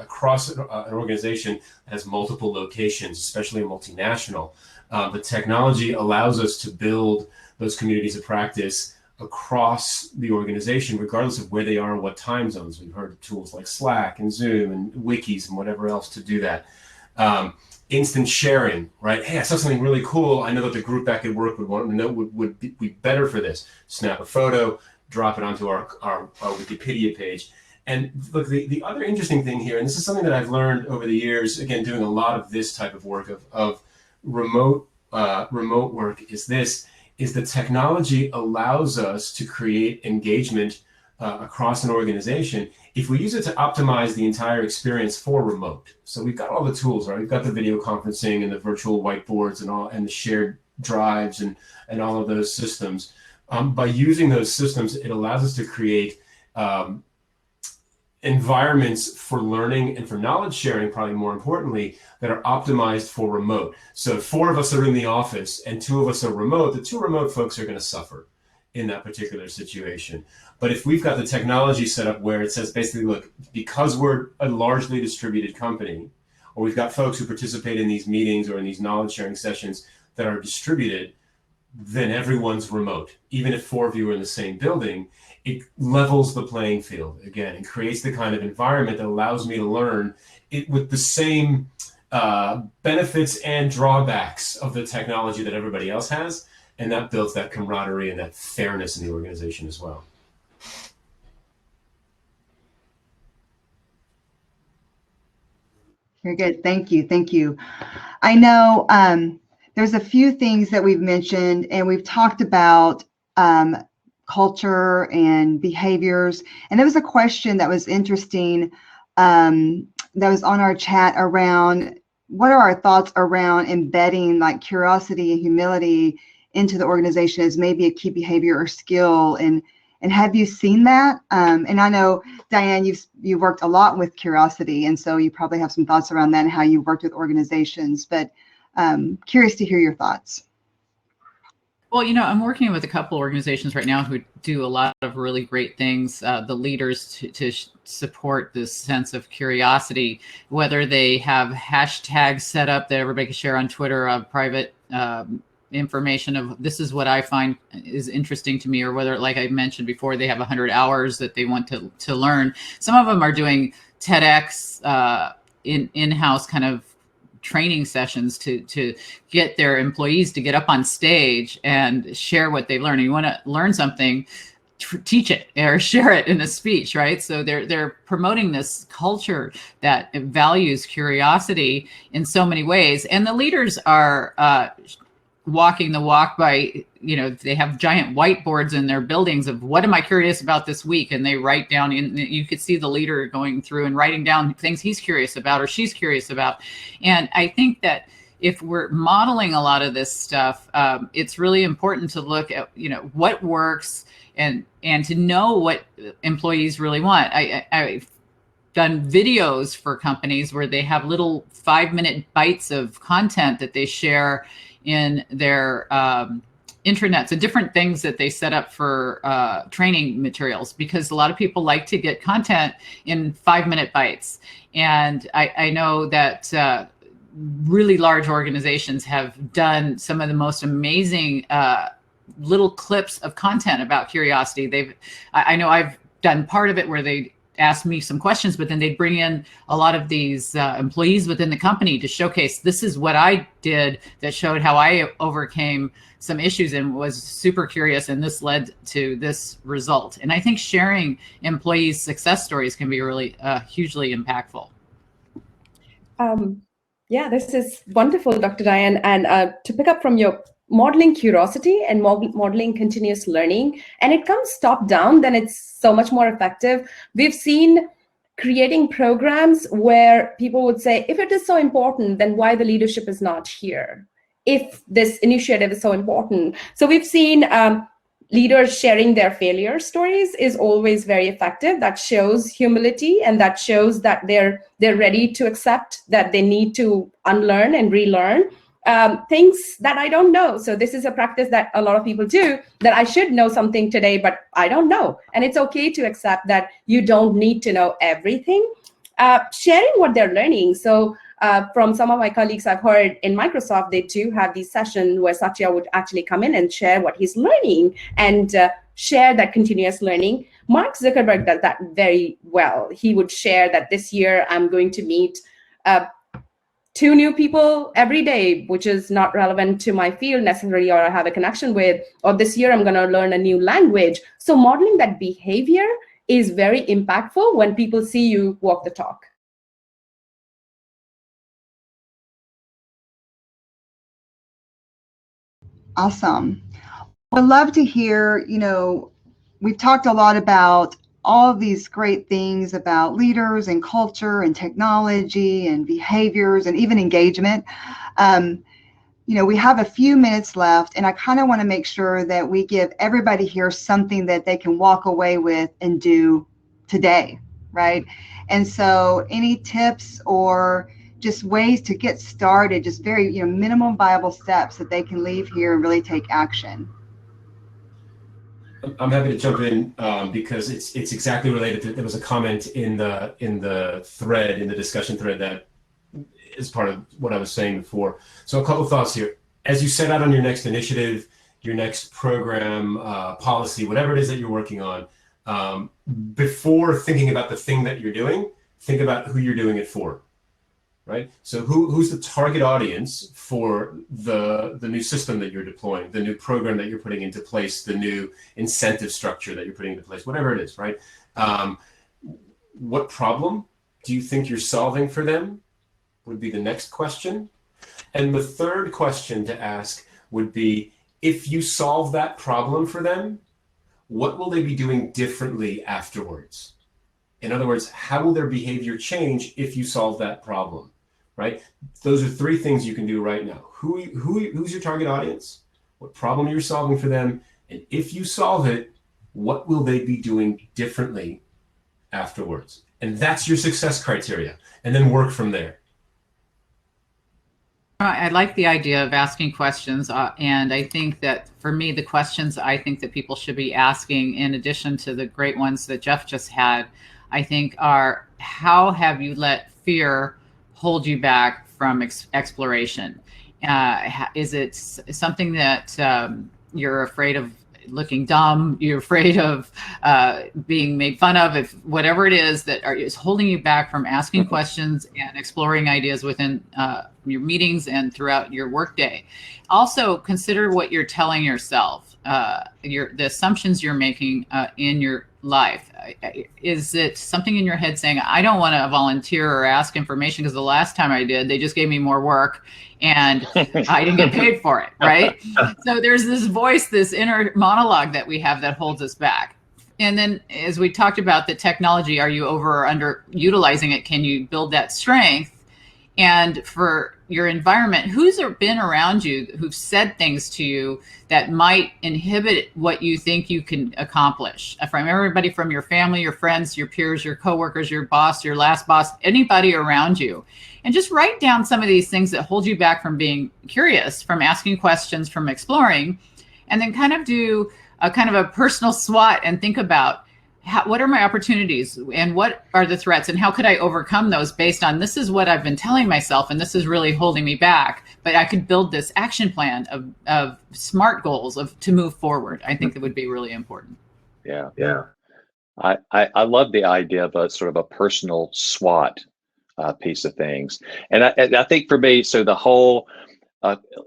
organization that has multiple locations, especially a multinational. The technology allows us to build those communities of practice across the organization, regardless of where they are and what time zones. We've heard of tools like Slack and Zoom and wikis and whatever else to do that. Instant sharing, right? Hey, I saw something really cool. I know that the group back at work would want to know would be better for this. Snap a photo, drop it onto our Wikipedia page. And look, the other interesting thing here, and this is something that I've learned over the years, again, doing a lot of this type of work of remote work, is the technology allows us to create engagement across an organization if we use it to optimize the entire experience for remote. So we've got all the tools, right? We've got the video conferencing and the virtual whiteboards and the shared drives and all of those systems. By using those systems, it allows us to create environments for learning and for knowledge sharing, probably more importantly, that are optimized for remote. So if 4 of us are in the office and 2 of us are remote, the 2 remote folks are going to suffer in that particular situation. But if we've got the technology set up where it says basically, look, because we're a largely distributed company, or we've got folks who participate in these meetings or in these knowledge sharing sessions that are distributed, then everyone's remote. Even if 4 of you are in the same building, it levels the playing field again and creates the kind of environment that allows me to learn it with the same benefits and drawbacks of the technology that everybody else has. And that builds that camaraderie and that fairness in the organization as well. Very good. Thank you. Thank you. I know there's a few things that we've mentioned, and we've talked about culture and behaviors. And there was a question that was interesting that was on our chat around what are our thoughts around embedding like curiosity and humility into the organization as maybe a key behavior or skill, and have you seen that? And I know, Diane, you've worked a lot with curiosity, and so you probably have some thoughts around that and how you worked with organizations, but curious to hear your thoughts. Well, I'm working with a couple organizations right now who do a lot of really great things. The leaders to support this sense of curiosity, whether they have hashtags set up that everybody can share on Twitter of private information of this is what I find is interesting to me, or whether, like I mentioned before, they have 100 hours that they want to learn. Some of them are doing TEDx in-house kind of training sessions to get their employees to get up on stage and share what they learn. You want to learn something, teach it or share it in a speech, right? So they're promoting this culture that values curiosity in so many ways. And the leaders are walking the walk by, they have giant whiteboards in their buildings of what am I curious about this week? And they write down, you could see the leader going through and writing down things he's curious about or she's curious about. And I think that if we're modeling a lot of this stuff, it's really important to look at, what works and to know what employees really want. I've done videos for companies where they have little 5-minute bites of content that they share in their intranets and different things that they set up for training materials, because a lot of people like to get content in 5-minute bites. And I know that really large organizations have done some of the most amazing little clips of content about curiosity. I know I've done part of it where they ask me some questions, but then they'd bring in a lot of these employees within the company to showcase, this is what I did that showed how I overcame some issues and was super curious, and this led to this result. And I think sharing employees' success stories can be really hugely impactful. Yeah, this is wonderful, Dr. Diane. And to pick up from your modeling curiosity and modeling continuous learning, and it comes top down, then it's so much more effective. We've seen creating programs where people would say, if it is so important, then why the leadership is not here? If this initiative is so important. So we've seen leaders sharing their failure stories is always very effective. That shows humility, and that shows that they're ready to accept that they need to unlearn and relearn things that I don't know. So this is a practice that a lot of people do, that I should know something today, but I don't know. And it's okay to accept that you don't need to know everything. Sharing what they're learning. So from some of my colleagues I've heard in Microsoft, they do have these sessions where Satya would actually come in and share what he's learning and share that continuous learning. Mark Zuckerberg does that very well. He would share that this year I'm going to meet 2 new people every day, which is not relevant to my field necessarily or I have a connection with, or this year I'm going to learn a new language. So modeling that behavior is very impactful when people see you walk the talk. Awesome. I'd love to hear, we've talked a lot about all of these great things about leaders and culture and technology and behaviors and even engagement. We have a few minutes left, and I kind of want to make sure that we give everybody here something that they can walk away with and do today, right? And so any tips or just ways to get started, just very, minimum viable steps that they can leave here and really take action. I'm happy to jump in because it's exactly related to, there was a comment in the thread, in the discussion thread, that is part of what I was saying before. So a couple thoughts here. As you set out on your next initiative, your next program, policy, whatever it is that you're working on, before thinking about the thing that you're doing, think about who you're doing it for, right? So who's the target audience for the new system that you're deploying, the new program that you're putting into place, the new incentive structure that you're putting into place, whatever it is, right? What problem do you think you're solving for them would be the next question. And the third question to ask would be, if you solve that problem for them, what will they be doing differently afterwards? In other words, how will their behavior change if you solve that problem, right? Those are 3 things you can do right now. Who's your target audience? What problem you're solving for them? And if you solve it, what will they be doing differently afterwards? And that's your success criteria. And then work from there. I like the idea of asking questions, and I think that for me, the questions I think that people should be asking, in addition to the great ones that Jeff just had, I think are, how have you let fear hold you back from exploration? Is it something that you're afraid of looking dumb, you're afraid of being made fun of, if whatever it is that is holding you back from asking questions and exploring ideas within your meetings and throughout your workday. Also consider what you're telling yourself, the assumptions you're making in your life. Is it something in your head saying, I don't want to volunteer or ask information because the last time I did, they just gave me more work and I didn't get paid for it, right? So there's this voice, this inner monologue that we have that holds us back. And then as we talked about the technology, are you over or under utilizing it? Can you build that strength? And for your environment, who's been around you who've said things to you that might inhibit what you think you can accomplish? From everybody, from your family, your friends, your peers, your coworkers, your boss, your last boss, anybody around you. And just write down some of these things that hold you back from being curious, from asking questions, from exploring, and then kind of do a kind of a personal SWOT and think about, what are my opportunities and what are the threats and how could I overcome those based on, this is what I've been telling myself and this is really holding me back, but I could build this action plan of SMART goals to move forward. I think that would be really important. Yeah. I love the idea of a sort of a personal SWOT piece of things. And I think for me, so the whole,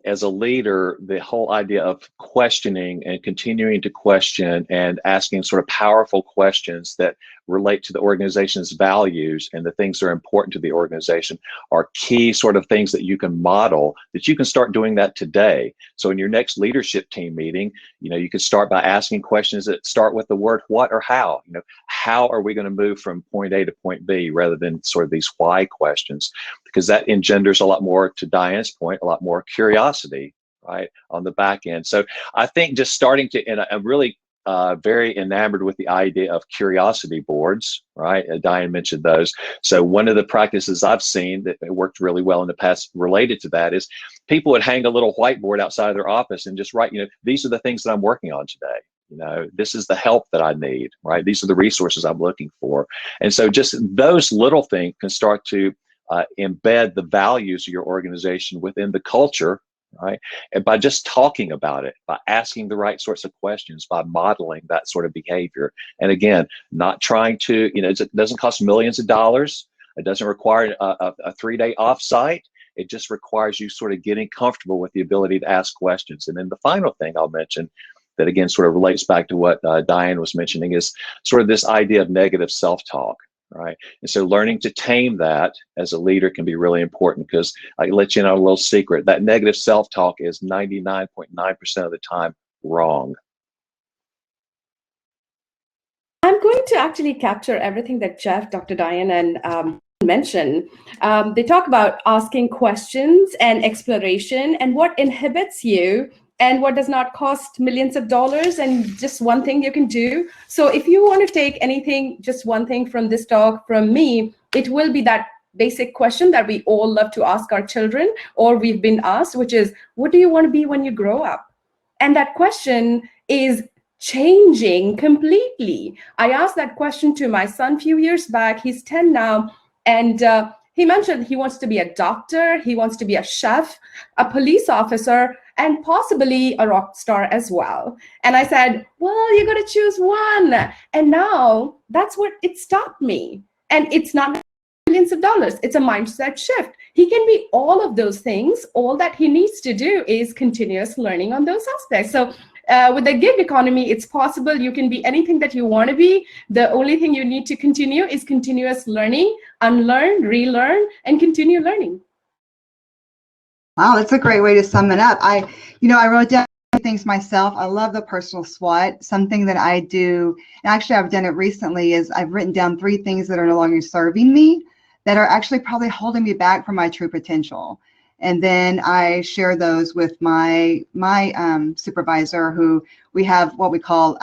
as a leader, the whole idea of questioning and continuing to question and asking sort of powerful questions that relate to the organization's values and the things that are important to the organization are key sort of things that you can model, that you can start doing that today. So in your next leadership team meeting, you can start by asking questions that start with the word what or how. How are we going to move from point A to point B, rather than sort of these why questions, because that engenders a lot more, to Diane's point, a lot more curiosity, right, on the back end. So I think just starting to, and I'm really very enamored with the idea of curiosity boards, right? Diane mentioned those. So one of the practices I've seen that worked really well in the past related to that is people would hang a little whiteboard outside of their office and just write, these are the things that I'm working on today. This is the help that I need, right? These are the resources I'm looking for. And so just those little things can start to embed the values of your organization within the culture, right? And by just talking about it, by asking the right sorts of questions, by modeling that sort of behavior. And again, not trying to, it doesn't cost millions of dollars. It doesn't require a 3-day offsite. It just requires you sort of getting comfortable with the ability to ask questions. And then the final thing I'll mention that again sort of relates back to what Diane was mentioning is sort of this idea of negative self-talk. Right. And so learning to tame that as a leader can be really important, because I let you know a little secret, that negative self-talk is 99.9% of the time wrong. I'm going to actually capture everything that Jeff, Dr. Diane, and mentioned. They talk about asking questions and exploration and what inhibits you and what does not cost millions of dollars, and just one thing you can do. So if you want to take anything, just one thing from this talk from me, it will be that basic question that we all love to ask our children, or we've been asked, which is, what do you want to be when you grow up? And that question is changing completely. I asked that question to my son a few years back. He's 10 now. And he mentioned he wants to be a doctor, he wants to be a chef, a police officer, and possibly a rock star as well. And I said, well, you got to choose one. And now that's what it stopped me. And it's not millions of dollars. It's a mindset shift. He can be all of those things. All that he needs to do is continuous learning on those aspects. So with the gig economy, it's possible you can be anything that you want to be. The only thing you need to continue is continuous learning, unlearn, relearn, and continue learning. Wow, that's a great way to sum it up. I wrote down things myself. I love the personal SWOT. Something that I do, and actually I've done it recently, is I've written down 3 things that are no longer serving me, that are actually probably holding me back from my true potential. And then I share those with my supervisor, who we have what we call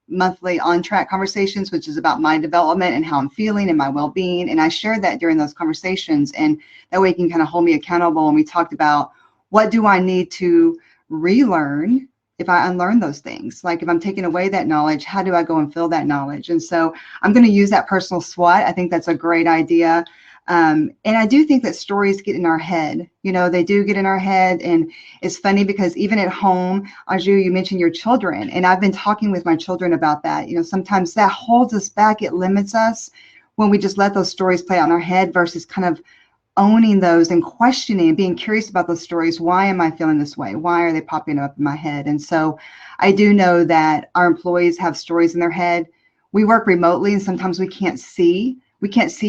monthly on-track conversations, which is about my development and how I'm feeling and my well-being. And I share that during those conversations, and that way he can kind of hold me accountable. And we talked about, what do I need to relearn if I unlearn those things? Like if I'm taking away that knowledge, how do I go and fill that knowledge? And so I'm going to use that personal SWOT. I think that's a great idea. And I do think that stories get in our head. They do get in our head. And it's funny because even at home, Anju, you mentioned your children, and I've been talking with my children about that. Sometimes that holds us back. It limits us when we just let those stories play out in our head, versus kind of owning those and questioning and being curious about those stories. Why am I feeling this way? Why are they popping up in my head? And so I do know that our employees have stories in their head. We work remotely, and sometimes we can't see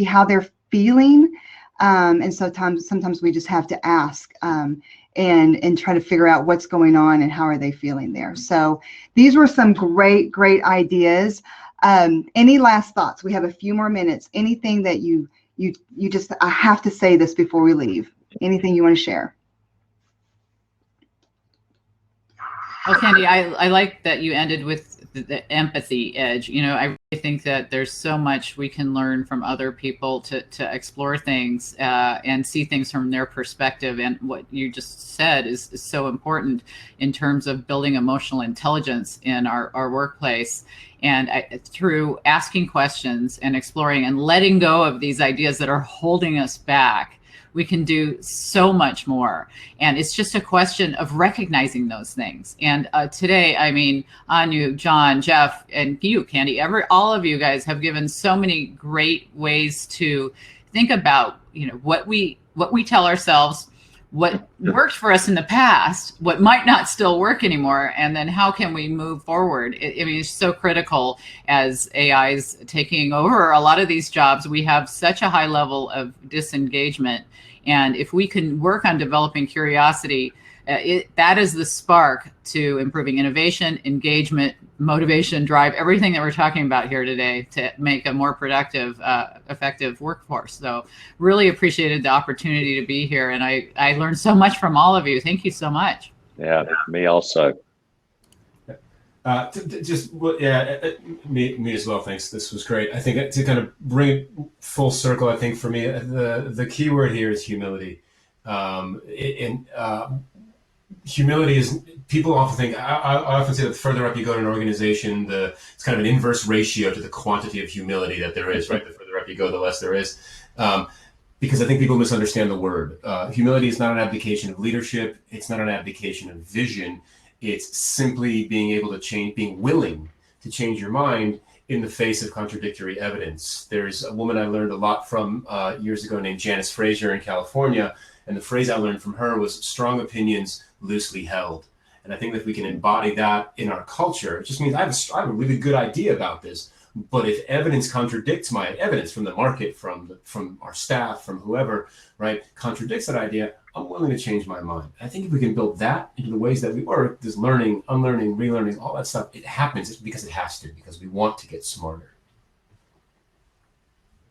how they're feeling, and sometimes we just have to ask and try to figure out what's going on and how are they feeling there. So these were some great ideas. Any last thoughts? We have a few more minutes. Anything that you just, I have to say this before we leave. Anything you want to share? Well, Kandi, I like that you ended with the empathy edge. I really think that there's so much we can learn from other people to explore things and see things from their perspective. And what you just said is so important in terms of building emotional intelligence in our workplace. And through asking questions and exploring and letting go of these ideas that are holding us back, we can do so much more. And it's just a question of recognizing those things. And today, I mean, Anju, John, Jeff, and you, Kandi, all of you guys have given so many great ways to think about, what we tell ourselves, what worked for us in the past, what might not still work anymore, and then how can we move forward? I mean, it's so critical as AI is taking over a lot of these jobs. We have such a high level of disengagement. And if we can work on developing curiosity, that is the spark to improving innovation, engagement, motivation, drive, everything that we're talking about here today to make a more productive, effective workforce. So really appreciated the opportunity to be here. And I learned so much from all of you. Thank you so much. Yeah, me also. Me as well. Thanks. This was great. I think to kind of bring it full circle, I think for me, the key word here is humility. Humility is, people often think, I often say that the further up you go in an organization, it's kind of an inverse ratio to the quantity of humility that there is, right? The further up you go, the less there is. Because I think people misunderstand the word. Humility is not an abdication of leadership. It's not an abdication of vision. It's simply being able to change, being willing to change your mind in the face of contradictory evidence. There's a woman I learned a lot from years ago named Janice Frazier in California. And the phrase I learned from her was strong opinions loosely held. And I think that if we can embody that in our culture, it just means I have a really good idea about this. But if evidence contradicts my evidence from the market, from our staff, from whoever, right, contradicts that idea, I'm willing to change my mind. I think if we can build that into the ways that we work, this learning, unlearning, relearning, all that stuff, it happens because it has to, because we want to get smarter.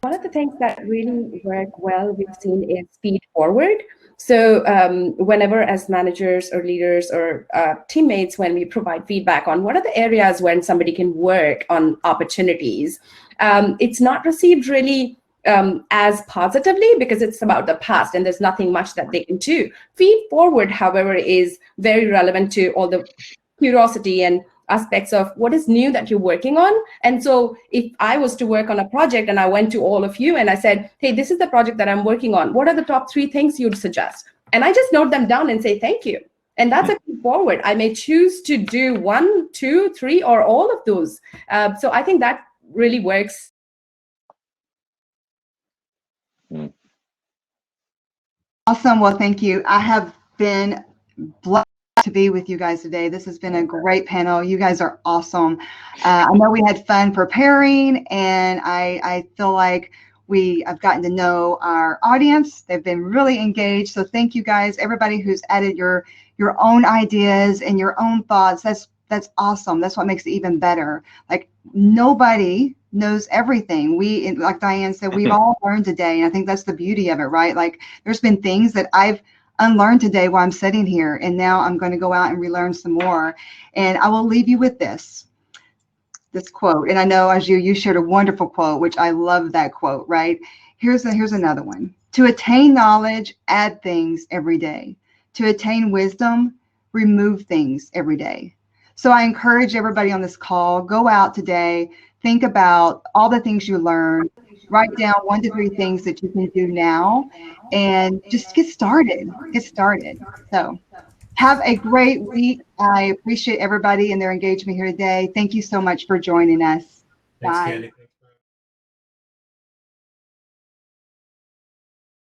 One of the things that really work well, we've seen, is feed forward. So whenever as managers or leaders or teammates, when we provide feedback on what are the areas when somebody can work on opportunities, it's not received really as positively because it's about the past and there's nothing much that they can do. Feed forward, however, is very relevant to all the curiosity and aspects of what is new that you're working on. And so if I was to work on a project and I went to all of you and I said, hey, this is the project that I'm working on. What are the top 3 things you'd suggest? And I just note them down and say, thank you. And that's a feed forward. I may choose to do 1, 2, 3, or all of those. So I think that really works. Awesome. Well, thank you. I have been blessed to be with you guys today. This has been a great panel. You guys are awesome. I know we had fun preparing, and I feel like I've gotten to know our audience. They've been really engaged. So thank you guys, everybody who's added your own ideas and your own thoughts. That's awesome. That's what makes it even better. Like, nobody knows everything. Like Diane said, we've all learned today. And I think that's the beauty of it, right? Like, there's been things that I've unlearned today while I'm sitting here, and now I'm going to go out and relearn some more. And I will leave you with this quote. And I know, Anju, you shared a wonderful quote, which I love that quote, right? Here's another one. To attain knowledge, add things every day. To attain wisdom, remove things every day. So I encourage everybody on this call, go out today, think about all the things you learned, write down 1 to 3 things that you can do now, and just get started. So have a great week. I appreciate everybody and their engagement here today. Thank you so much for joining us. Thanks, Bye. Kandi.